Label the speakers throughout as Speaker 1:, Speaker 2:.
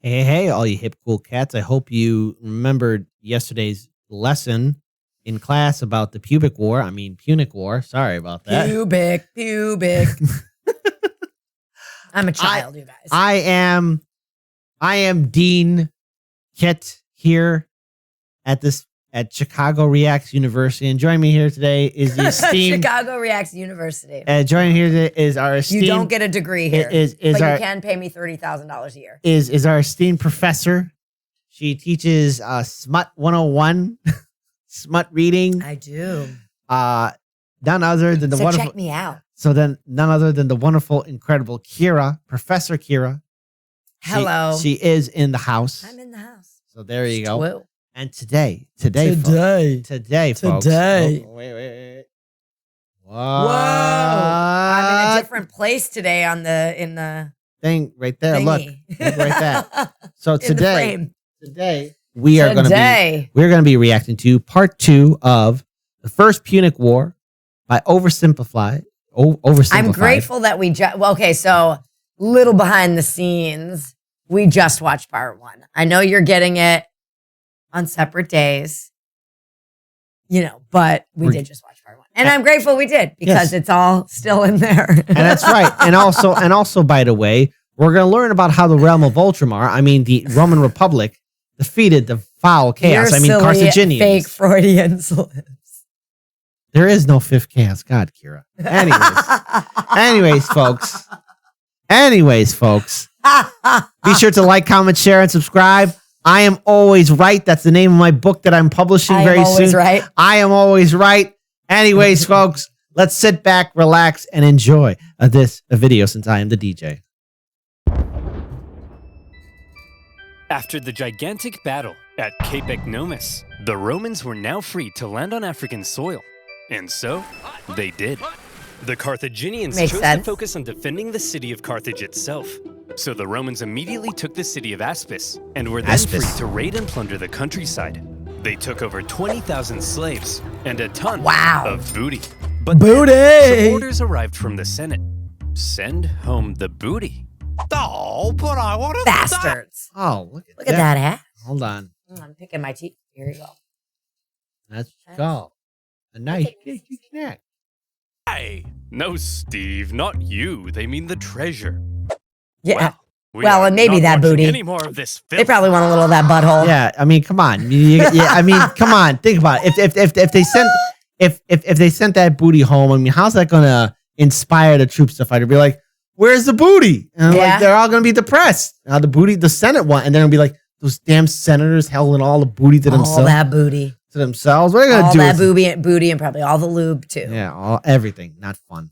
Speaker 1: Hey, all you hip cool cats. I hope you remembered yesterday's lesson in class about the Punic War. Sorry about that.
Speaker 2: Pubic. I'm a child, you guys.
Speaker 1: I am Dean Kit here at Chicago Reacts University, and joining me here today is the esteemed
Speaker 2: Chicago Reacts University.
Speaker 1: Joining here today is our esteemed.
Speaker 2: You don't get a degree here, but you can pay me $30,000 a year.
Speaker 1: Is our esteemed professor? She teaches Smut 101, smut reading.
Speaker 2: I do.
Speaker 1: None other than the wonderful.
Speaker 2: Check me out.
Speaker 1: So then, none other than the wonderful, incredible Kira, Professor Kira.
Speaker 2: Hello.
Speaker 1: She is in the house.
Speaker 2: I'm in the house.
Speaker 1: So there you go.
Speaker 2: Whoa.
Speaker 1: And today, folks. Oh, wait. Whoa.
Speaker 2: I'm in a different place today in the
Speaker 1: thing right there.
Speaker 2: thingy.
Speaker 1: Look right there. So today we're gonna be reacting to part 2 of the first Punic War by OverSimplified.
Speaker 2: I'm grateful that we so little behind the scenes. We just watched part 1. I know you're getting it on separate days, but we did just watch part 1. And I'm grateful we did because it's all still in there.
Speaker 1: And that's right. And also, by the way, we're going to learn about how the realm of Ultramar, the Roman Republic, defeated the foul chaos. Carthaginians.
Speaker 2: Fake Freudian slips.
Speaker 1: There is no fifth chaos. God, Kira. Anyways, folks. Be sure to like, comment, share, and subscribe. I am always right. That's the name of my book that I'm publishing very soon.
Speaker 2: Right.
Speaker 1: I am always right. Anyways, folks, let's sit back, relax, and enjoy this video since I am the DJ.
Speaker 3: After the gigantic battle at Cape Ecnomus, the Romans were now free to land on African soil. And so, they did. The Carthaginians chose to focus on defending the city of Carthage itself. So the Romans immediately took the city of Aspis and were then free to raid and plunder the countryside. They took over 20,000 slaves and a ton of booty. But some orders arrived from the Senate. Send home the booty.
Speaker 4: Oh, but I want to
Speaker 2: bastards.
Speaker 1: Oh, look
Speaker 2: at that hat.
Speaker 1: Hold on.
Speaker 2: I'm picking my teeth. Here you go.
Speaker 1: That's called a nice snack.
Speaker 3: Hey, no, Steve, not you. They mean the treasure.
Speaker 2: Yeah. Well, and maybe that booty.
Speaker 3: Any more of this filth.
Speaker 2: They probably want a little of that butthole.
Speaker 1: Yeah, come on. Come on. Think about it. If they sent that booty home, how's that gonna inspire the troops to fight? It'd be like, where's the booty? And they're all gonna be depressed. Now the Senate one, and then it'll be like those damn senators holding all the booty to themselves.
Speaker 2: All that booty
Speaker 1: to themselves. What are they gonna do?
Speaker 2: All that booty, and probably all the lube too.
Speaker 1: Yeah, everything. Not fun.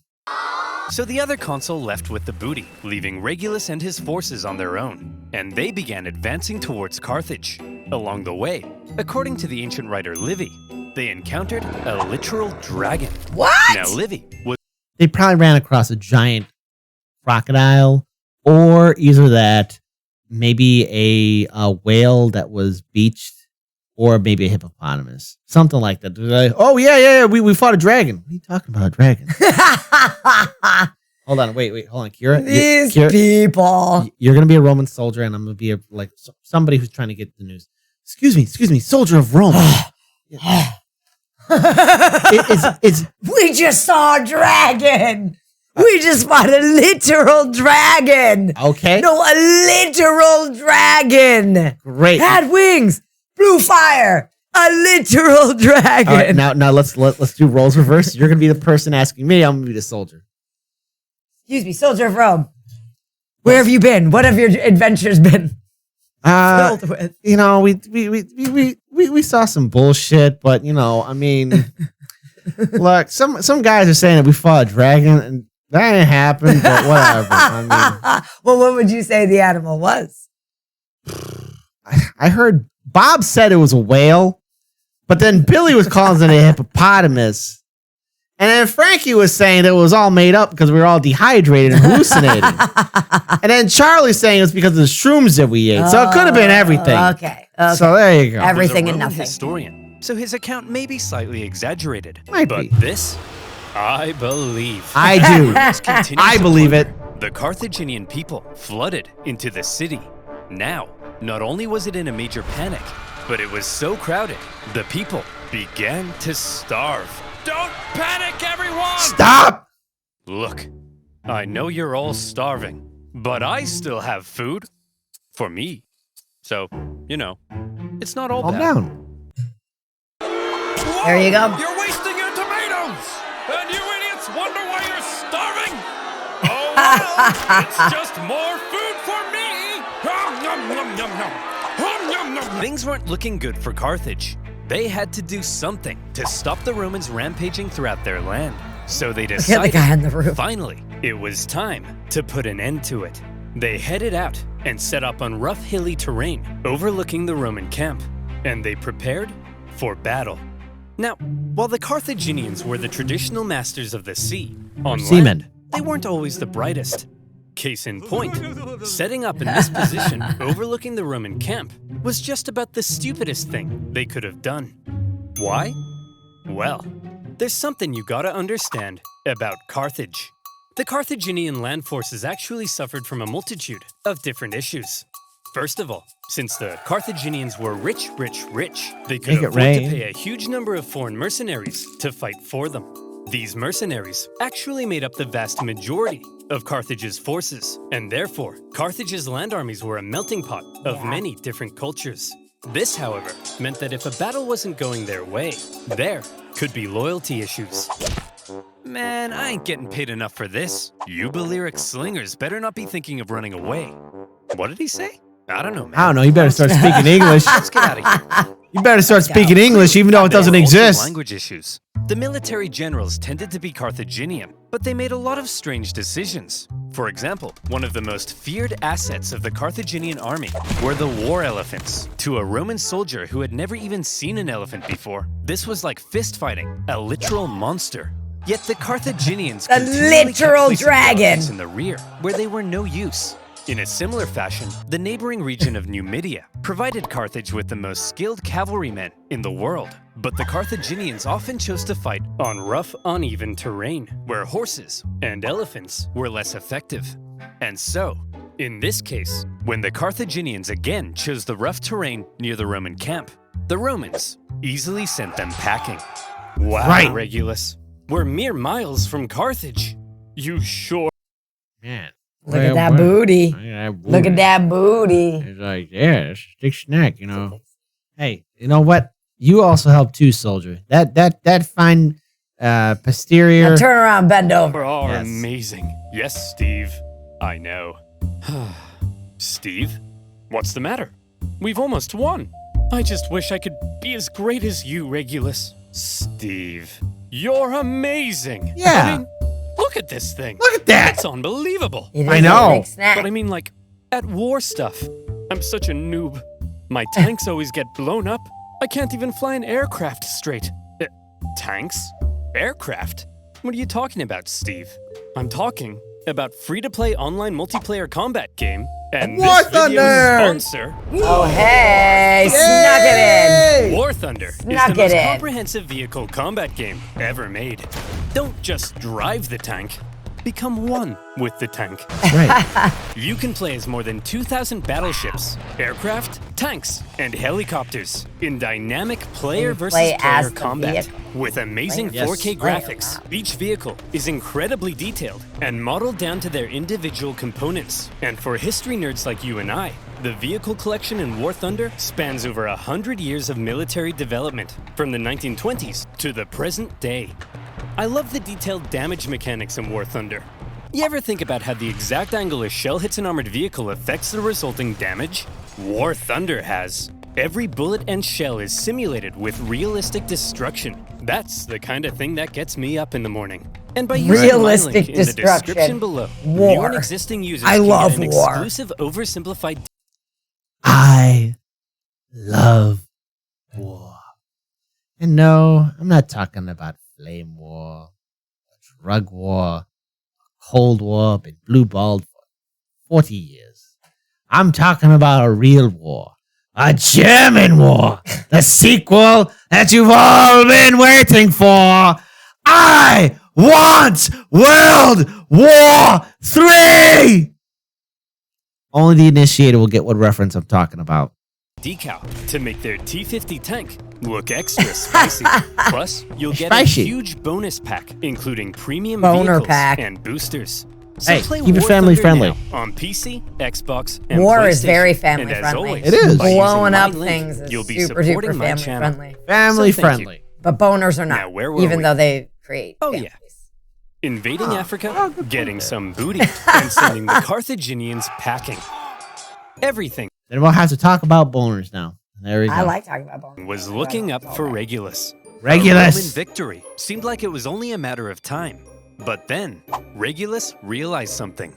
Speaker 3: So the other consul left with the booty, leaving Regulus and his forces on their own, and they began advancing towards Carthage. Along the way, according to the ancient writer Livy, they encountered a literal dragon.
Speaker 2: What?
Speaker 3: Now Livy was...
Speaker 1: They probably ran across a giant crocodile, or either that, maybe a whale that was beached, or maybe a hippopotamus. Something like that. They're like, oh, yeah, we fought a dragon. What are you talking about, a dragon? Hold on, wait, hold on, Kira.
Speaker 2: These people.
Speaker 1: You're going to be a Roman soldier, and I'm going to be somebody who's trying to get the news. Excuse me, soldier of Rome.
Speaker 2: We just saw a dragon. We just fought a literal dragon.
Speaker 1: Okay.
Speaker 2: No, a literal dragon.
Speaker 1: Great.
Speaker 2: Had wings. Blue fire, a literal dragon.
Speaker 1: All right, now let's do roles reverse. You're gonna be the person asking me. I'm gonna be the soldier.
Speaker 2: Excuse me, soldier of Rome. Where have you been? What have your adventures been filled with?
Speaker 1: We saw some bullshit, but look, some guys are saying that we fought a dragon, and that ain't happened. But whatever.
Speaker 2: Well, what would you say the animal was?
Speaker 1: I heard. Bob said it was a whale, but then Billy was calling it a hippopotamus. And then Frankie was saying that it was all made up because we were all dehydrated and hallucinating. And then Charlie's saying it's because of the shrooms that we ate. So it could have been everything.
Speaker 2: Okay.
Speaker 1: So there you go.
Speaker 2: Everything and nothing.
Speaker 3: Historian, so his account may be slightly exaggerated.
Speaker 1: Might
Speaker 3: but
Speaker 1: be.
Speaker 3: This, I believe.
Speaker 1: I do. I believe it.
Speaker 3: The Carthaginian people flooded into the city. Now, Not only was it in a major panic, but it was so crowded, the people began to starve.
Speaker 4: Don't panic, everyone!
Speaker 1: Stop!
Speaker 3: Look, I know you're all starving, but I still have food for me. So, it's not all
Speaker 1: Calm
Speaker 3: bad.
Speaker 1: down.
Speaker 2: There you go.
Speaker 4: You're wasting your tomatoes! And you idiots wonder why you're starving? Oh, well, it's just more food for me! Hum, yum, yum, yum, yum. Hum, yum, yum.
Speaker 3: Things weren't looking good for Carthage. They had to do something to stop the Romans rampaging throughout their land. So they
Speaker 2: Look at the
Speaker 3: decided,
Speaker 2: guy on the roof.
Speaker 3: finally, it was time to put an end to it. They headed out and set up on rough, hilly terrain overlooking the Roman camp, and they prepared for battle. Now, while the Carthaginians were the traditional masters of the sea, on
Speaker 1: Seamen.
Speaker 3: land, they weren't always the brightest. Case in point, setting up in this position overlooking the Roman camp was just about the stupidest thing they could have done. Why? Well, there's something you gotta understand about Carthage. The Carthaginian land forces actually suffered from a multitude of different issues. First of all, since the Carthaginians were rich, they could
Speaker 1: Make it
Speaker 3: afford
Speaker 1: rain.
Speaker 3: to pay a huge number of foreign mercenaries to fight for them. These mercenaries actually made up the vast majority of Carthage's forces, and therefore, Carthage's land armies were a melting pot of many different cultures. This, however, meant that if a battle wasn't going their way, there could be loyalty issues. Man, I ain't getting paid enough for this. You Balearic slingers better not be thinking of running away. What did he say? I don't know, man.
Speaker 1: I don't know. You better start speaking English.
Speaker 3: Let's get out of here.
Speaker 1: You better start speaking English, even though it doesn't
Speaker 3: There were also
Speaker 1: exist.
Speaker 3: language issues. The military generals tended to be Carthaginian, but they made a lot of strange decisions. For example, one of the most feared assets of the Carthaginian army were the war elephants. To a Roman soldier who had never even seen an elephant before, this was like fist fighting, a literal monster. Yet the Carthaginians
Speaker 2: A
Speaker 3: continually kept
Speaker 2: literal
Speaker 3: placing
Speaker 2: dragon.
Speaker 3: elephants in the rear, where they were no use. In a similar fashion, the neighboring region of Numidia provided Carthage with the most skilled cavalrymen in the world. But the Carthaginians often chose to fight on rough, uneven terrain, where horses and elephants were less effective. And so, in this case, when the Carthaginians again chose the rough terrain near the Roman camp, the Romans easily sent them packing. Wow,
Speaker 1: Right.
Speaker 3: Regulus, we're mere miles from Carthage. You sure?
Speaker 1: Man.
Speaker 2: Look at that booty. Look at that booty.
Speaker 1: It's like, yeah, it's a thick snack, Hey, you know what? You also help too, soldier. That fine posterior.
Speaker 2: Now turn around, bend over.
Speaker 3: are
Speaker 1: Yes.
Speaker 3: amazing. Yes, Steve. I know. Steve? What's the matter? We've almost won. I just wish I could be as great as you, Regulus. Steve, you're amazing.
Speaker 1: Yeah.
Speaker 3: I mean, look at this thing.
Speaker 1: Look at that.
Speaker 3: It's unbelievable.
Speaker 2: It is
Speaker 1: I
Speaker 2: a
Speaker 1: know.
Speaker 2: big snack.
Speaker 3: But I mean, like, at war stuff. I'm such a noob. My tanks always get blown up. I can't even fly an aircraft straight. Tanks? Aircraft? What are you talking about, Steve? I'm talking about free-to-play online multiplayer combat game, and
Speaker 1: War
Speaker 3: this video's
Speaker 1: Thunder!
Speaker 3: sponsor,
Speaker 2: Oh, hey, snuck it in.
Speaker 3: War Thunder, is
Speaker 2: Snuck
Speaker 3: the most
Speaker 2: it in.
Speaker 3: comprehensive vehicle combat game ever made. Don't just drive the tank, become one with the tank.
Speaker 1: Right.
Speaker 3: You can play as more than 2,000 battleships, aircraft, tanks, and helicopters in dynamic player
Speaker 2: And
Speaker 3: versus
Speaker 2: play
Speaker 3: player
Speaker 2: as the
Speaker 3: combat.
Speaker 2: vehicle.
Speaker 3: With amazing
Speaker 1: Yes.
Speaker 3: 4K
Speaker 2: Player
Speaker 3: graphics,
Speaker 2: combat.
Speaker 3: each vehicle is incredibly detailed and modeled down to their individual components. And for history nerds like you and I, the vehicle collection in War Thunder spans over 100 years of military development, from the 1920s to the present day. I love the detailed damage mechanics in War Thunder. You ever think about how the exact angle a shell hits an armored vehicle affects the resulting damage? War Thunder has. Every bullet and shell is simulated with realistic destruction. That's the kind of thing that gets me up in the morning. And by using
Speaker 2: Realistic
Speaker 3: my link in the
Speaker 2: destruction.
Speaker 3: description below,
Speaker 2: War.
Speaker 3: new and existing users
Speaker 2: I
Speaker 3: can
Speaker 2: love
Speaker 3: get an
Speaker 2: war.
Speaker 3: exclusive OverSimplified
Speaker 1: I love war. And no, I'm not talking about flame war, drug war, Cold War, been blue-balled for 40 years. I'm talking about a real war. A German war. The sequel that you've all been waiting for. I want World War III! Only the initiated will get what reference I'm talking about.
Speaker 3: Decal to make their T50 tank look extra spicy. Plus, you'll get
Speaker 1: Spicy.
Speaker 3: a huge bonus pack, including premium
Speaker 2: Boner
Speaker 3: vehicles
Speaker 2: pack.
Speaker 3: and boosters. So
Speaker 1: Hey,
Speaker 3: play
Speaker 1: keep it
Speaker 3: War
Speaker 1: family
Speaker 3: Thunder
Speaker 1: friendly.
Speaker 3: now on PC, Xbox, and
Speaker 2: War is
Speaker 3: PlayStation.
Speaker 2: very family
Speaker 3: And as
Speaker 2: friendly.
Speaker 3: always,
Speaker 1: It is.
Speaker 3: by using
Speaker 2: Blowing
Speaker 3: my
Speaker 2: up
Speaker 3: link,
Speaker 2: things is
Speaker 3: you'll be
Speaker 2: super
Speaker 3: supporting
Speaker 2: duper
Speaker 3: my
Speaker 2: family
Speaker 3: channel.
Speaker 2: friendly.
Speaker 1: Family
Speaker 3: So thank you.
Speaker 1: friendly.
Speaker 2: But boners are not.
Speaker 3: Now, where were
Speaker 2: even
Speaker 3: we?
Speaker 2: though they create
Speaker 3: Oh,
Speaker 2: families.
Speaker 3: yeah. Invading Africa, getting some booty, and sending the Carthaginians packing. Everything
Speaker 1: Then we'll have to talk about boners now. There we go.
Speaker 2: I like talking about boners.
Speaker 3: was looking up for Regulus.
Speaker 1: Regulus.
Speaker 3: A Roman victory seemed like it was only a matter of time. But then, Regulus realized something.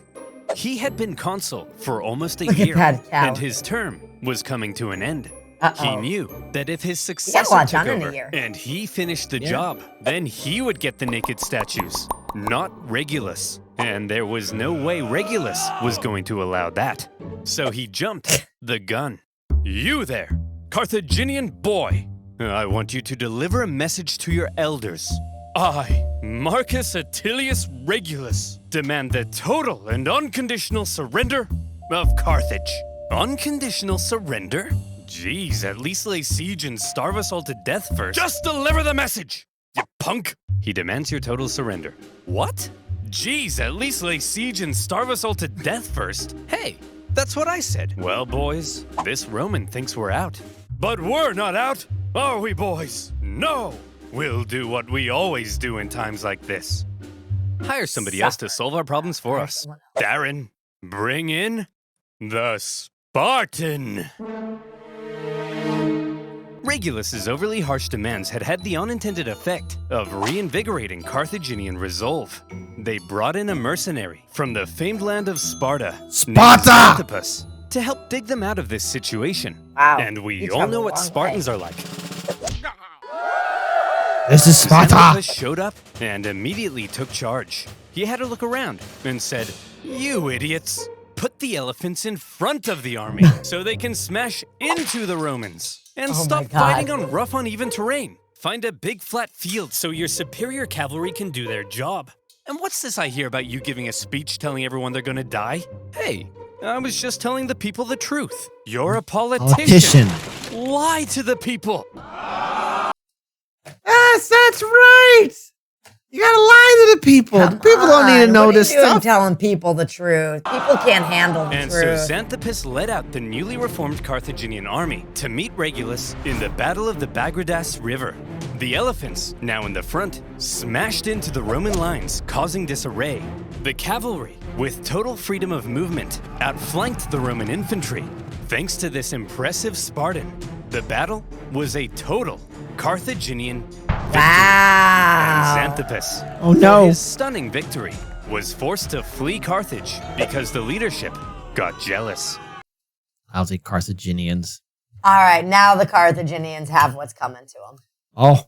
Speaker 3: He had been consul for almost a
Speaker 2: Look at
Speaker 3: year,
Speaker 2: that cow.
Speaker 3: and his term was coming to an end.
Speaker 2: Uh-oh.
Speaker 3: He knew that if his
Speaker 2: got a
Speaker 3: successor
Speaker 2: lot
Speaker 3: took
Speaker 2: done in a
Speaker 3: over
Speaker 2: year.
Speaker 3: and he finished the job, then he would get the naked statues, not Regulus. And there was no way Regulus was going to allow that. So he jumped the gun.
Speaker 4: You there, Carthaginian boy. I want you to deliver a message to your elders. I, Marcus Attilius Regulus, demand the total and unconditional surrender of Carthage.
Speaker 3: Unconditional surrender? Jeez, at least lay siege and starve us all to death first.
Speaker 4: Just deliver the message, you punk.
Speaker 3: He demands your total surrender. What? Jeez, at least lay siege and starve us all to death first. Hey, that's what I said. Well, boys, this Roman thinks we're out.
Speaker 4: But we're not out, are we, boys? No.
Speaker 3: We'll do what we always do in times like this. Hire somebody else to solve our problems for us. Darren, bring in the Spartan. Regulus's overly harsh demands had the unintended effect of reinvigorating Carthaginian resolve. They brought in a mercenary from the famed land of Sparta,
Speaker 1: Sparta!
Speaker 3: named Xanthippus, to help dig them out of this situation.
Speaker 2: Wow.
Speaker 3: And we
Speaker 2: You
Speaker 3: all
Speaker 2: traveled
Speaker 3: know
Speaker 2: a
Speaker 3: what
Speaker 2: long
Speaker 3: Spartans
Speaker 2: way.
Speaker 3: are like.
Speaker 1: This is Sparta.
Speaker 3: Xanthippus showed up and immediately took charge. He had a look around and said, "You idiots, put the elephants in front of the army so they can smash into the Romans. And
Speaker 2: Oh my
Speaker 3: stop
Speaker 2: God.
Speaker 3: fighting on rough, uneven terrain. Find a big flat field so your superior cavalry can do their job. And what's this I hear about you giving a speech telling everyone they're gonna die? Hey, I was just telling the people the truth. You're a politician. Lie to the people.
Speaker 1: Yes, that's right. You gotta lie to the people. The people don't need to know this
Speaker 2: What are you doing
Speaker 1: stuff.
Speaker 2: telling people the truth? People can't handle the
Speaker 3: And so
Speaker 2: truth.
Speaker 3: Xanthippus led out the newly reformed Carthaginian army to meet Regulus in the Battle of the Bagridas River. The elephants, now in the front, smashed into the Roman lines, causing disarray. The cavalry, with total freedom of movement, outflanked the Roman infantry. Thanks to this impressive Spartan, the battle was a total Carthaginian victory.
Speaker 2: Wow.
Speaker 3: And Xanthippus,
Speaker 1: Oh,
Speaker 3: for
Speaker 1: no.
Speaker 3: his stunning victory, was forced to flee Carthage because the leadership got jealous.
Speaker 1: Lousy Carthaginians.
Speaker 2: All right, now the Carthaginians have what's coming to them.
Speaker 1: Oh,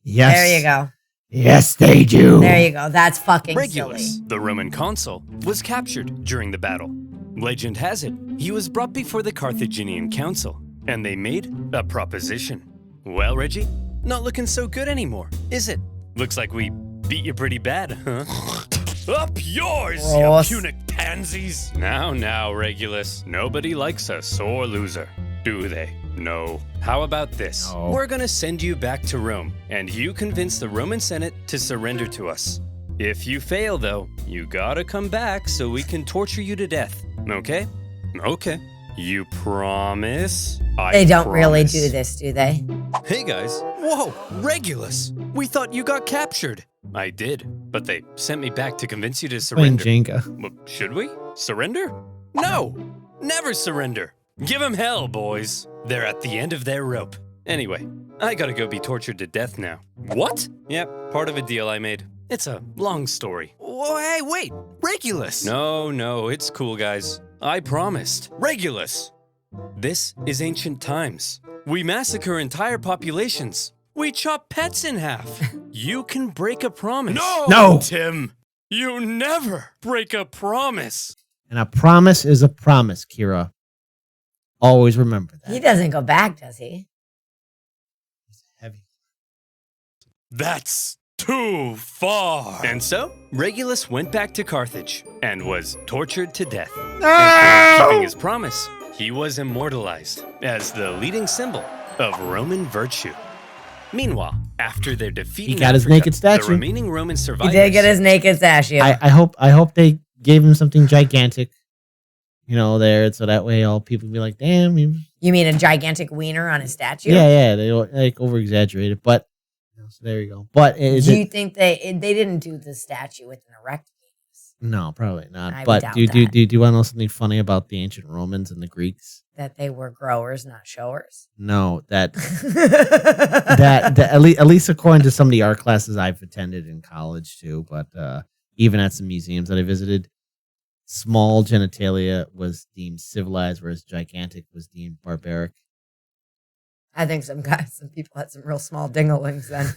Speaker 1: yes.
Speaker 2: There you go.
Speaker 1: Yes, they do.
Speaker 2: There you go. That's fucking
Speaker 3: Regulus,
Speaker 2: silly.
Speaker 3: the Roman consul, was captured during the battle. Legend has it, he was brought before the Carthaginian council, and they made a proposition. Well, Reggie, not looking so good anymore, is it? Looks like we beat you pretty bad, huh?
Speaker 4: Up yours,
Speaker 2: Gross.
Speaker 4: you Punic pansies.
Speaker 3: Now, Regulus, nobody likes a sore loser, do they? No. How about this?
Speaker 1: No.
Speaker 3: We're gonna send you back to Rome, and you convince the Roman Senate to surrender to us. If you fail, though, you gotta come back so we can torture you to death, okay? Okay. You promise?
Speaker 2: They don't really
Speaker 3: promise.
Speaker 2: do this, do they?
Speaker 3: Hey guys. Whoa, Regulus! We thought you got captured. I did, but they sent me back to convince you to
Speaker 1: Playing
Speaker 3: surrender.
Speaker 1: Jenga.
Speaker 3: Well, should we? Surrender? No! Never surrender! Give 'em hell, boys! They're at the end of their rope. Anyway, I gotta go be tortured to death now. What? Yep, part of a deal I made. It's a long story. Oh, hey, wait! Regulus! No, it's cool, guys. I promised. Regulus! This is ancient times. We massacre entire populations. We chop pets in half. You can break a promise.
Speaker 1: No.
Speaker 3: Tim! You never break a promise!
Speaker 1: And a promise is a promise, Kira. Always remember that.
Speaker 2: He doesn't go back, does he?
Speaker 1: Heavy.
Speaker 4: That's too far.
Speaker 3: And so, Regulus went back to Carthage and was tortured to death.
Speaker 1: No!
Speaker 3: And for keeping his promise, he was immortalized as the leading symbol of Roman virtue. Meanwhile, after their defeat
Speaker 1: He
Speaker 3: in
Speaker 1: got his
Speaker 3: Africa,
Speaker 1: naked statue.
Speaker 3: the remaining Roman
Speaker 2: He
Speaker 3: survivors...
Speaker 2: did get his naked statue.
Speaker 1: I hope they gave him something gigantic, there, so that way all people be like, damn.
Speaker 2: You mean a gigantic wiener on his statue?
Speaker 1: Yeah, they like over exaggerate it, but so there you go. But
Speaker 2: do you think they didn't do the statue with an erect penis?
Speaker 1: No, probably not.
Speaker 2: I
Speaker 1: But
Speaker 2: doubt
Speaker 1: do you
Speaker 2: that.
Speaker 1: want to know something funny about the ancient Romans and the Greeks?
Speaker 2: That they were growers, not showers.
Speaker 1: No, that at least according to some of the art classes I've attended in college too, but even at some museums that I visited, small genitalia was deemed civilized, whereas gigantic was deemed barbaric.
Speaker 2: I think some people had some real small dinglings then.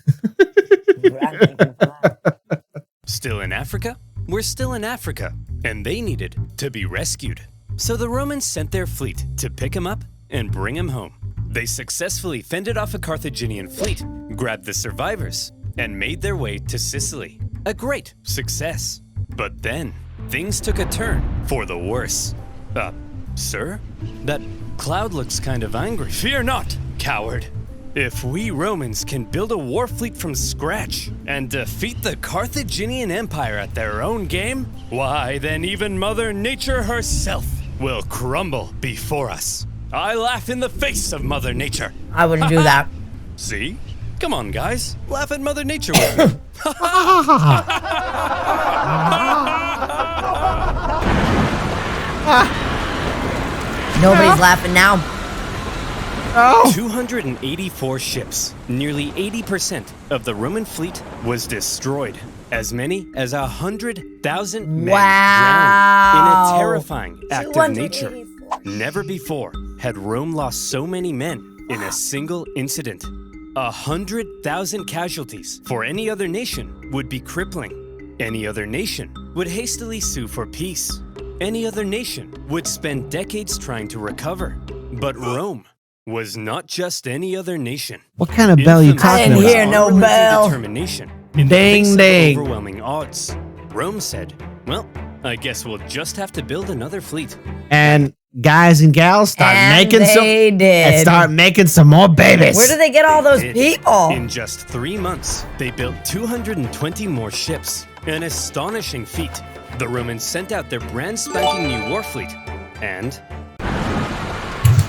Speaker 3: Still in Africa? We're still in Africa, and they needed to be rescued. So the Romans sent their fleet to pick him up and bring him home. They successfully fended off a Carthaginian fleet, grabbed the survivors, and made their way to Sicily. A great success. But then, things took a turn for the worse. Sir? That cloud looks kind of angry.
Speaker 4: Fear not,
Speaker 3: Coward. If we Romans can build a war fleet from scratch and defeat the Carthaginian Empire at their own game, why, then even Mother Nature herself will crumble before us. I laugh in the face of Mother Nature.
Speaker 2: I wouldn't do that.
Speaker 3: See? Come on, guys. Laugh at Mother Nature with me.
Speaker 2: Nobody's laughing now.
Speaker 3: 284 ships, nearly 80% of the Roman fleet was destroyed. As many as 100,000 men drowned in a terrifying act of nature.
Speaker 2: 284.
Speaker 3: Never before had Rome lost so many men in a single incident. 100,000 casualties for any other nation would be crippling. Any other nation would hastily sue for peace. Any other nation would spend decades trying to recover. But Rome was not just any other nation.
Speaker 1: What kind of bell you
Speaker 3: Infamous
Speaker 1: talking
Speaker 2: I didn't
Speaker 3: for its
Speaker 2: hear
Speaker 1: about?
Speaker 2: no
Speaker 3: unrelenting
Speaker 2: bell.
Speaker 3: Determination in the
Speaker 1: Ding,
Speaker 3: face of
Speaker 1: ding.
Speaker 3: overwhelming odds. Rome said, well, I guess we'll just have to build another fleet.
Speaker 1: And guys and gals start making some more babies.
Speaker 2: Where do they get all those
Speaker 3: Did.
Speaker 2: people?
Speaker 3: In just 3 months, they built 220 more ships. An astonishing feat. The Romans sent out their brand spanking new war fleet, and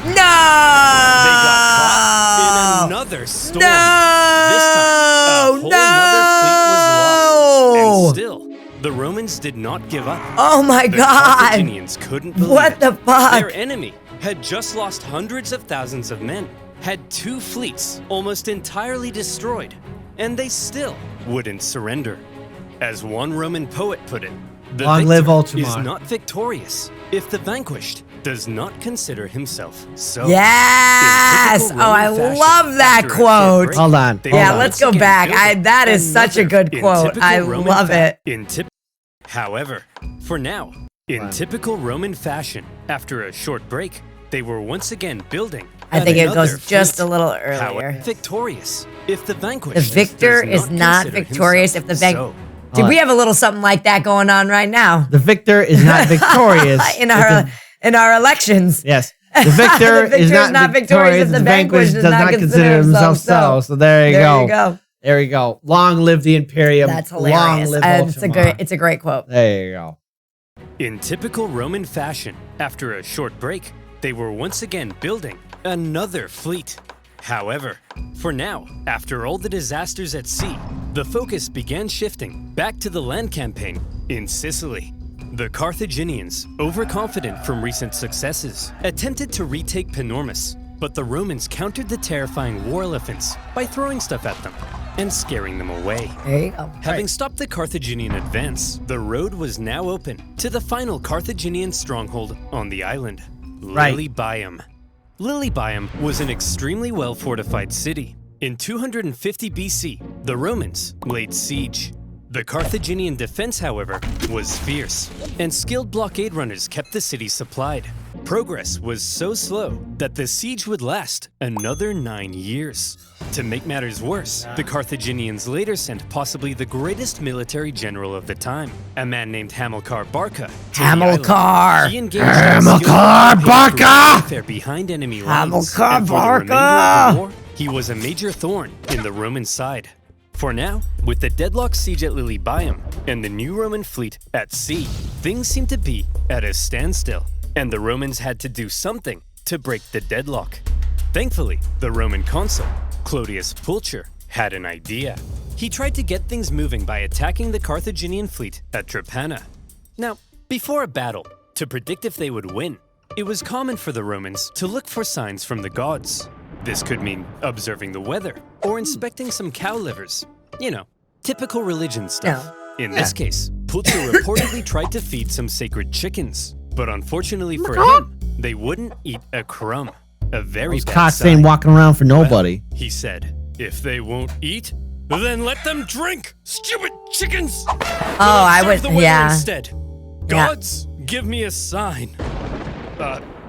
Speaker 2: No!
Speaker 3: they got caught in another storm. This time, a whole nother fleet was lost. And still, the Romans did not give up.
Speaker 2: Oh my
Speaker 3: The
Speaker 2: God!
Speaker 3: Carthaginians couldn't believe
Speaker 2: What
Speaker 3: it.
Speaker 2: the fuck?
Speaker 3: Their enemy had just lost hundreds of thousands of men, had 2 fleets almost entirely destroyed, and they still wouldn't surrender. As one Roman poet put it, the
Speaker 1: Long live
Speaker 3: victor is
Speaker 1: Ultramar.
Speaker 3: not victorious if the vanquished does not consider himself so.
Speaker 2: Yes!
Speaker 3: In typical
Speaker 2: Oh, I
Speaker 3: Roman fashion,
Speaker 2: love that
Speaker 3: after a
Speaker 2: quote.
Speaker 3: break,
Speaker 1: Hold on.
Speaker 3: they
Speaker 2: Yeah,
Speaker 3: would
Speaker 2: let's
Speaker 3: once
Speaker 2: go
Speaker 3: again
Speaker 2: back.
Speaker 3: build
Speaker 2: That is such a
Speaker 3: another
Speaker 2: good
Speaker 3: in
Speaker 2: quote.
Speaker 3: typical
Speaker 2: I
Speaker 3: Roman
Speaker 2: love it.
Speaker 3: However, for now, in
Speaker 1: Wow.
Speaker 3: typical Roman fashion, after a short break, they were once again building.
Speaker 2: I think it
Speaker 3: another
Speaker 2: goes just
Speaker 3: fleet.
Speaker 2: a little
Speaker 3: However,
Speaker 2: earlier.
Speaker 3: victorious if the vanquished.
Speaker 2: The victor
Speaker 3: does
Speaker 2: is not
Speaker 3: consider
Speaker 2: victorious
Speaker 3: himself
Speaker 2: if the
Speaker 3: so.
Speaker 2: Dude, we have a little something like that going on right now
Speaker 1: The victor is not victorious.
Speaker 2: in our elections.
Speaker 1: Yes. The victor, is not victorious if the vanquished does not consider himself so. So there you go. There you go. Long live the Imperium.
Speaker 2: That's
Speaker 1: Long
Speaker 2: hilarious.
Speaker 1: live
Speaker 2: It's a great quote.
Speaker 1: There you go.
Speaker 3: In typical Roman fashion, after a short break, they were once again building another fleet. However, for now, after all the disasters at sea, the focus began shifting back to the land campaign in Sicily. The Carthaginians, overconfident from recent successes, attempted to retake Panormus, but the Romans countered the terrifying war elephants by throwing stuff at them and scaring them away.
Speaker 2: There you go.
Speaker 3: Having stopped the Carthaginian advance, the road was now open to the final Carthaginian stronghold on the island,
Speaker 1: Right.
Speaker 3: Lilybaeum. Lilybaeum was an extremely well-fortified city. In 250 BC, the Romans laid siege. The Carthaginian defense, however, was fierce, and skilled blockade runners kept the city supplied. Progress was so slow that the siege would last another 9 years. To make matters worse, the Carthaginians later sent possibly the greatest military general of the time, a man named Hamilcar Barca.
Speaker 2: Hamilcar!
Speaker 3: He engaged
Speaker 1: Hamilcar Barca!
Speaker 3: behind enemy lines.
Speaker 2: Hamilcar
Speaker 3: And for the remainder of
Speaker 2: Barca!
Speaker 3: the war, he was a major thorn in the Roman side. For now, with the deadlocked siege at Lilybaeum and the new Roman fleet at sea, things seemed to be at a standstill, and the Romans had to do something to break the deadlock. Thankfully, the Roman consul, Clodius Pulcher, had an idea. He tried to get things moving by attacking the Carthaginian fleet at Trapana. Now, before a battle, to predict if they would win, it was common for the Romans to look for signs from the gods. This could mean observing the weather or inspecting some cow livers. You know, typical religion stuff. In this case, Pulcher reportedly tried to feed some sacred chickens, but unfortunately for him, they wouldn't eat a crumb. A very
Speaker 1: Those
Speaker 3: bad
Speaker 1: cocks
Speaker 3: sign.
Speaker 1: ain't walking around for nobody.
Speaker 3: He said,
Speaker 4: If they won't eat, then let them drink, stupid chickens!
Speaker 2: Oh, I
Speaker 4: Serve
Speaker 2: would,
Speaker 4: the weather
Speaker 2: yeah.
Speaker 4: instead. Gods, give me a sign.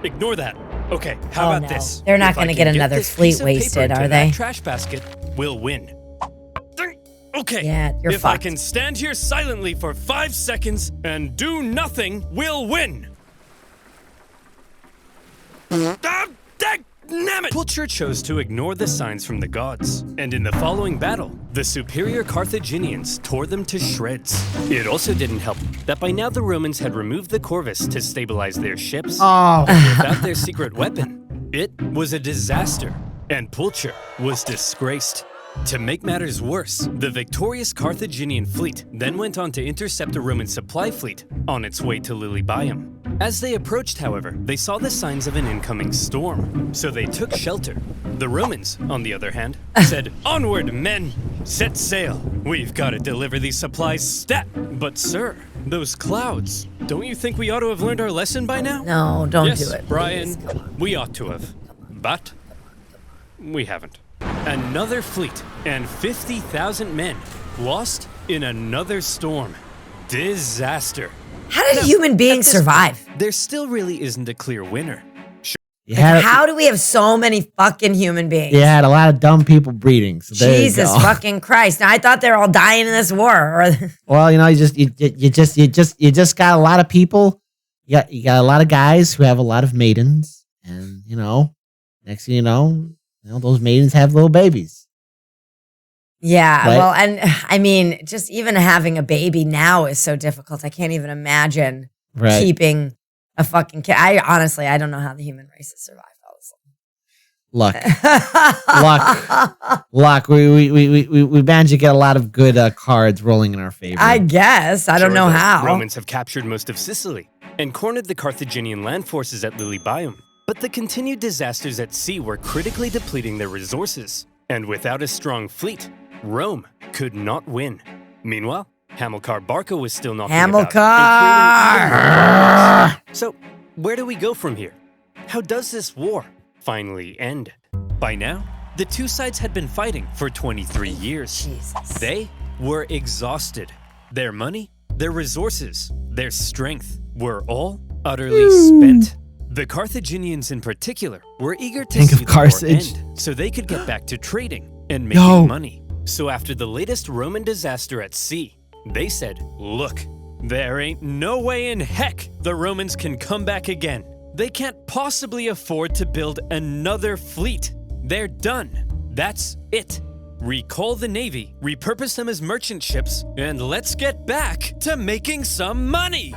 Speaker 4: Ignore that. Okay, how
Speaker 2: Oh,
Speaker 4: about
Speaker 2: no.
Speaker 4: this?
Speaker 2: They're not
Speaker 4: If I
Speaker 2: gonna
Speaker 4: can
Speaker 2: get another
Speaker 4: this
Speaker 2: fleet
Speaker 4: piece of paper
Speaker 2: wasted,
Speaker 4: into
Speaker 2: are
Speaker 4: that
Speaker 2: they?
Speaker 4: Trash basket, we'll win. Okay.
Speaker 2: Yeah, you're
Speaker 4: if I
Speaker 2: fucked.
Speaker 4: can stand here silently for 5 seconds and do nothing, we'll win. Dammit!
Speaker 3: Pulcher chose to ignore the signs from the gods, and in the following battle, the superior Carthaginians tore them to shreds. It also didn't help that by now the Romans had removed the corvus to stabilize their ships.
Speaker 1: Oh,
Speaker 3: Without their secret weapon, it was a disaster, and Pulcher was disgraced. To make matters worse, the victorious Carthaginian fleet then went on to intercept a Roman supply fleet on its way to Lilybaeum. As they approached, however, they saw the signs of an incoming storm, so they took shelter. The Romans, on the other hand, said,
Speaker 4: Onward, men! Set sail! We've got to deliver these supplies stat!
Speaker 3: "But sir, those clouds, don't you think we ought to have learned our lesson by now?"
Speaker 2: No, don't
Speaker 4: Yes,
Speaker 2: do it.
Speaker 4: Brian,
Speaker 2: please. Come on.
Speaker 4: we ought to have. But we haven't.
Speaker 3: Another fleet and 50,000 men lost in another storm. Disaster.
Speaker 2: How did human beings survive?
Speaker 3: There still really isn't a clear winner.
Speaker 1: you had,
Speaker 2: How do we have so many fucking human beings?
Speaker 1: you had a lot of dumb people breeding. So there
Speaker 2: Jesus
Speaker 1: you go.
Speaker 2: fucking Christ! Now I thought they were all dying in this war.
Speaker 1: Well, you know, you just got a lot of people. You got a lot of guys who have a lot of maidens, and you know, next thing you know, those maidens have little babies.
Speaker 2: Yeah,
Speaker 1: Right?
Speaker 2: well, and I mean, just even having a baby now is so difficult. I can't even imagine
Speaker 1: Right.
Speaker 2: keeping a fucking kid. I don't know how the human race has survived
Speaker 1: Luck.
Speaker 2: all this.
Speaker 1: Luck. We managed to get a lot of good cards rolling in our favor.
Speaker 2: I guess. I don't know
Speaker 3: Sure, the
Speaker 2: how.
Speaker 3: Romans have captured most of Sicily and cornered the Carthaginian land forces at Lilybaeum. But the continued disasters at sea were critically depleting their resources. And without a strong fleet, Rome could not win. Meanwhile, Hamilcar Barca was still knocking about and creating even more problems. So, where do we go from here? How does this war finally end? By now, the two sides had been fighting for 23 years.
Speaker 2: Jesus.
Speaker 3: They were exhausted. Their money, their resources, their strength were all utterly spent. The Carthaginians in particular were eager to
Speaker 1: Think
Speaker 3: see
Speaker 1: of
Speaker 3: the war
Speaker 1: Carthage.
Speaker 3: end so they could get back to trading and making
Speaker 1: Yo.
Speaker 3: money. So after the latest Roman disaster at sea, they said, look, there ain't no way in heck the Romans can come back again. They can't possibly afford to build another fleet. They're done. That's it. Recall the navy, repurpose them as merchant ships, and let's get back to making some money.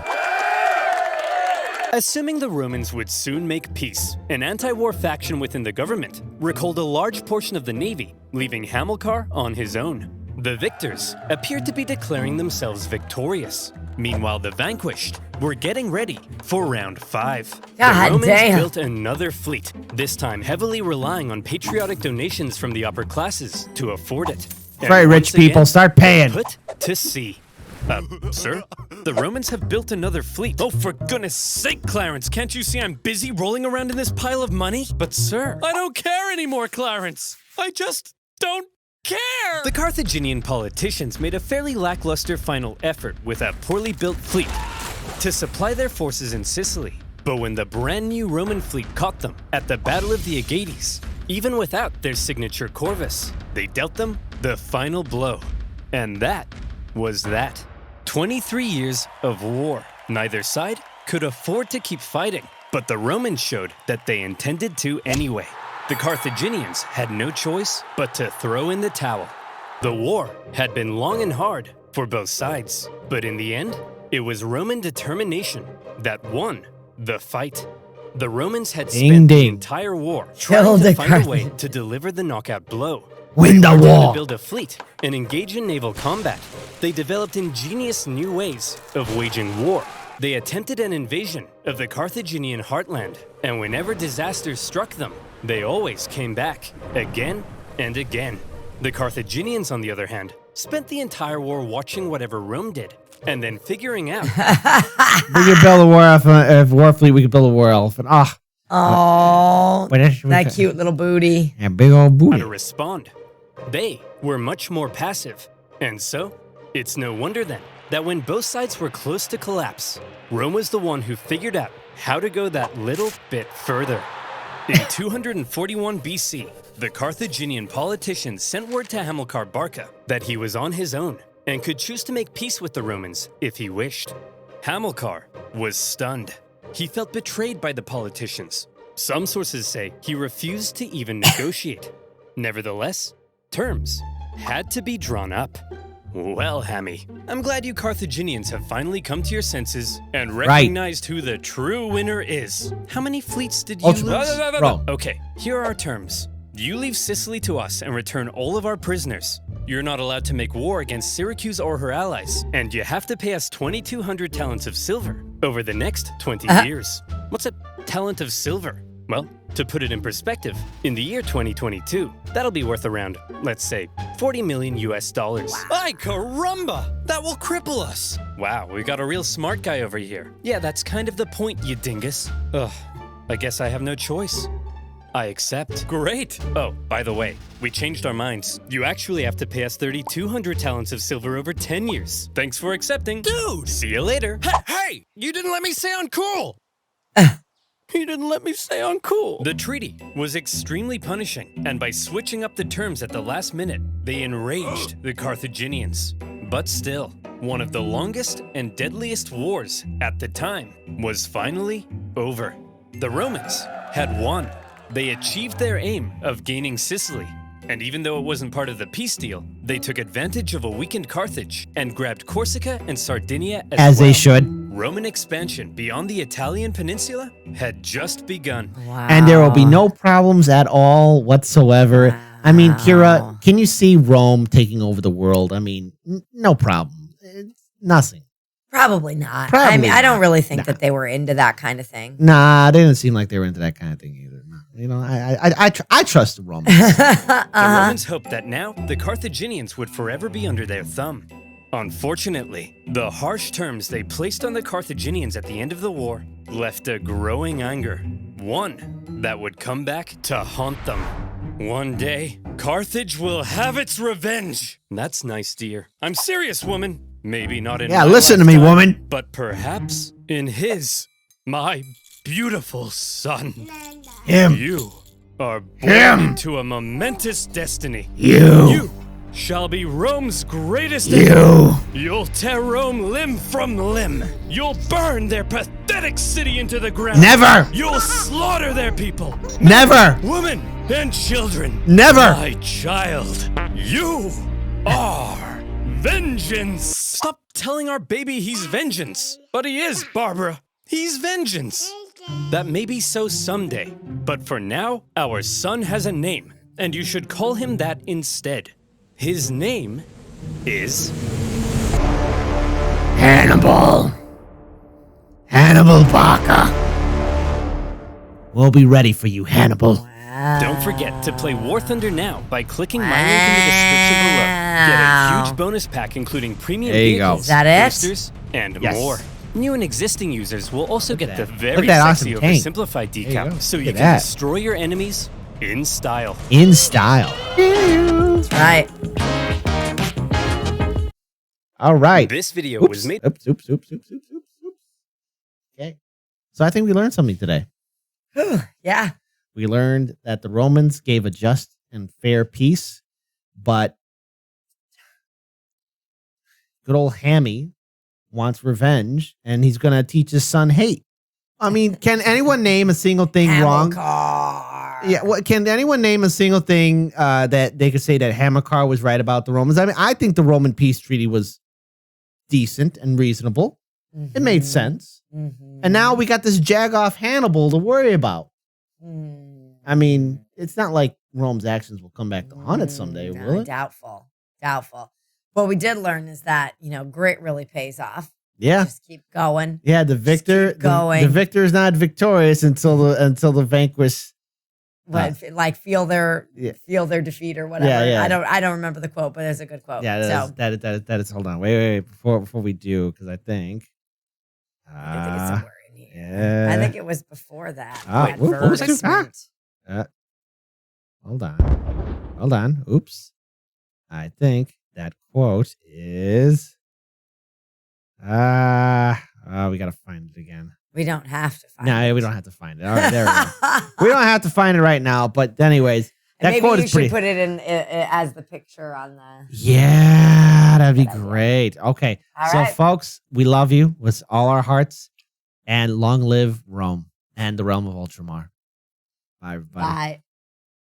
Speaker 3: Assuming the Romans would soon make peace, an anti-war faction within the government recalled a large portion of the navy, leaving Hamilcar on his own. The victors appeared to be declaring themselves victorious. Meanwhile, the vanquished were getting ready for round 5.
Speaker 2: God
Speaker 3: the Romans
Speaker 2: damn.
Speaker 3: built another fleet, this time heavily relying on patriotic donations from the upper classes to afford it. And
Speaker 1: Right,
Speaker 3: once
Speaker 1: rich people,
Speaker 3: again,
Speaker 1: start
Speaker 3: they
Speaker 1: paying.
Speaker 3: Put to sea. Sir, the Romans have built another fleet.
Speaker 4: Oh, for goodness sake, Clarence, can't you see I'm busy rolling around in this pile of money?
Speaker 3: But sir,
Speaker 4: I don't care anymore, Clarence. I just don't care.
Speaker 3: the Carthaginian politicians made a fairly lackluster final effort with a poorly built fleet to supply their forces in Sicily. But when the brand new Roman fleet caught them at the Battle of the Aegates, even without their signature corvus, they dealt them the final blow. And that was that. 23 years of war. Neither side could afford to keep fighting, but the Romans showed that they intended to anyway. The Carthaginians had no choice but to throw in the towel. The war had been long and hard for both sides, but in the end, it was Roman determination that won the fight. The Romans had spent the entire war trying to find a way to deliver the knockout blow.
Speaker 1: Win the war.
Speaker 3: To build a fleet and engage in naval combat, they developed ingenious new ways of waging war. They attempted an invasion of the Carthaginian heartland, and whenever disaster struck them, they always came back, again and again. The Carthaginians, on the other hand, spent the entire war watching whatever Rome did, and then figuring out.
Speaker 1: We could build a war fleet. We could build a war elephant.
Speaker 2: Oh, that cute little booty.
Speaker 1: Yeah, big old booty.
Speaker 3: How to respond. They were much more passive, and so it's no wonder then that when both sides were close to collapse, Rome was the one who figured out how to go that little bit further. In 241 BC, the Carthaginian politicians sent word to Hamilcar Barca that he was on his own and could choose to make peace with the Romans if he wished. Hamilcar was stunned. He felt betrayed by the politicians. Some sources say he refused to even negotiate. Nevertheless, terms had to be drawn up. Well, Hammy, I'm glad you Carthaginians have finally come to your senses and recognized who the true winner is. How many fleets did you lose? Okay, here are our terms. You leave Sicily to us and return all of our prisoners. You're not allowed to make war against Syracuse or her allies, and you have to pay us 2,200 talents of silver over the next 20 years. What's a talent of silver? Well, to put it in perspective, in the year 2022, that'll be worth around, let's say, 40 million US dollars.
Speaker 4: Ay, caramba! That will cripple us.
Speaker 3: Wow, we got a real smart guy over here. Yeah, that's kind of the point, you dingus. Ugh, I guess I have no choice. I accept.
Speaker 4: Great.
Speaker 3: Oh, by the way, we changed our minds. You actually have to pay us 3,200 talents of silver over 10 years. Thanks for accepting.
Speaker 4: Dude!
Speaker 3: See you later.
Speaker 4: Hey! You didn't let me say uncool!
Speaker 3: He didn't let me say uncool. The treaty was extremely punishing, and by switching up the terms at the last minute, they enraged the Carthaginians. But still, one of the longest and deadliest wars at the time was finally over. The Romans had won. They achieved their aim of gaining Sicily, and even though it wasn't part of the peace deal, they took advantage of a weakened Carthage and grabbed Corsica and Sardinia as well.
Speaker 1: They should.
Speaker 3: Roman expansion beyond the Italian peninsula had just begun.
Speaker 2: Wow.
Speaker 1: And there will be no problems at all whatsoever. Wow. I mean, Kira, can you see Rome taking over the world? I mean, no problem. It's nothing.
Speaker 2: Probably not. I mean, I don't really think that they were into that kind of thing.
Speaker 1: Nah, they didn't seem like they were into that kind of thing either. No. You know, I trust the Romans.
Speaker 3: The Romans hoped that now the Carthaginians would forever be under their thumb. Unfortunately, the harsh terms they placed on the Carthaginians at the end of the war left a growing anger, one that would come back to haunt them. One day, Carthage will have its revenge. That's nice, dear. I'm serious, woman. Maybe not in my
Speaker 1: listen to me,
Speaker 3: lifetime,
Speaker 1: woman.
Speaker 3: but perhaps in his, my beautiful son.
Speaker 1: Him.
Speaker 3: You are born into a momentous destiny.
Speaker 1: You
Speaker 3: shall be Rome's greatest. You'll tear Rome limb from limb. You'll burn their pathetic city into the ground.
Speaker 1: Never.
Speaker 3: You'll slaughter their people.
Speaker 1: Never.
Speaker 3: Women and children.
Speaker 1: Never.
Speaker 3: My child, you are vengeance. Stop telling our baby he's vengeance. But he is, Barbara. He's vengeance. That may be so someday, but for now, our son has a name, and you should call him that instead. His name is
Speaker 1: Hannibal. Hannibal Barca. We'll be ready for you, Hannibal.
Speaker 3: Don't forget to play War Thunder now by clicking my link in the description below. Get a huge bonus pack including premium vehicles,
Speaker 2: Is that it?
Speaker 3: boosters, and more. New and existing users will also get the very
Speaker 1: Look at that
Speaker 3: sexy
Speaker 1: awesome tank.
Speaker 3: Oversimplified decal, so
Speaker 1: Look
Speaker 3: you
Speaker 1: at
Speaker 3: can
Speaker 1: that.
Speaker 3: destroy your enemies in style.
Speaker 1: In style.
Speaker 2: That's right.
Speaker 1: All right.
Speaker 3: This video was made.
Speaker 1: Oops. Okay. So I think we learned something today.
Speaker 2: Yeah.
Speaker 1: We learned that the Romans gave a just and fair peace, but good old Hammy wants revenge, and he's going to teach his son hate. I mean, can anyone name a single thing wrong? Yeah, can anyone name a single thing that they could say that Hamilcar was right about the Romans? I mean, I think the Roman peace treaty was decent and reasonable. Mm-hmm. It made sense. Mm-hmm. And now we got this jag-off Hannibal to worry about. Mm. I mean, it's not like Rome's actions will come back to haunt it someday, will it?
Speaker 2: Doubtful. What we did learn is that, grit really pays off.
Speaker 1: Yeah.
Speaker 2: Just keep going.
Speaker 1: Yeah, the victor is not victorious until the vanquished
Speaker 2: feel their defeat or whatever.
Speaker 1: Yeah.
Speaker 2: I don't remember the quote, but it's a good quote.
Speaker 1: Yeah, that is hold on. Wait, before we do, because I think
Speaker 2: it's somewhere in here.
Speaker 1: Yeah.
Speaker 2: I think it was before that.
Speaker 1: What was it? Hold on. Oops. I think that quote is we gotta find it again.
Speaker 2: We don't have to find it.
Speaker 1: No, we don't have to find it. All right, there we go. We don't have to find it right now, but anyways, that quote is pretty.
Speaker 2: Maybe you should put it in as the picture on the.
Speaker 1: Yeah, that'd be great. Okay,
Speaker 2: all
Speaker 1: so
Speaker 2: right.
Speaker 1: folks, we love you with all our hearts, and long live Rome and the realm of Ultramar. Bye, everybody.
Speaker 2: Bye.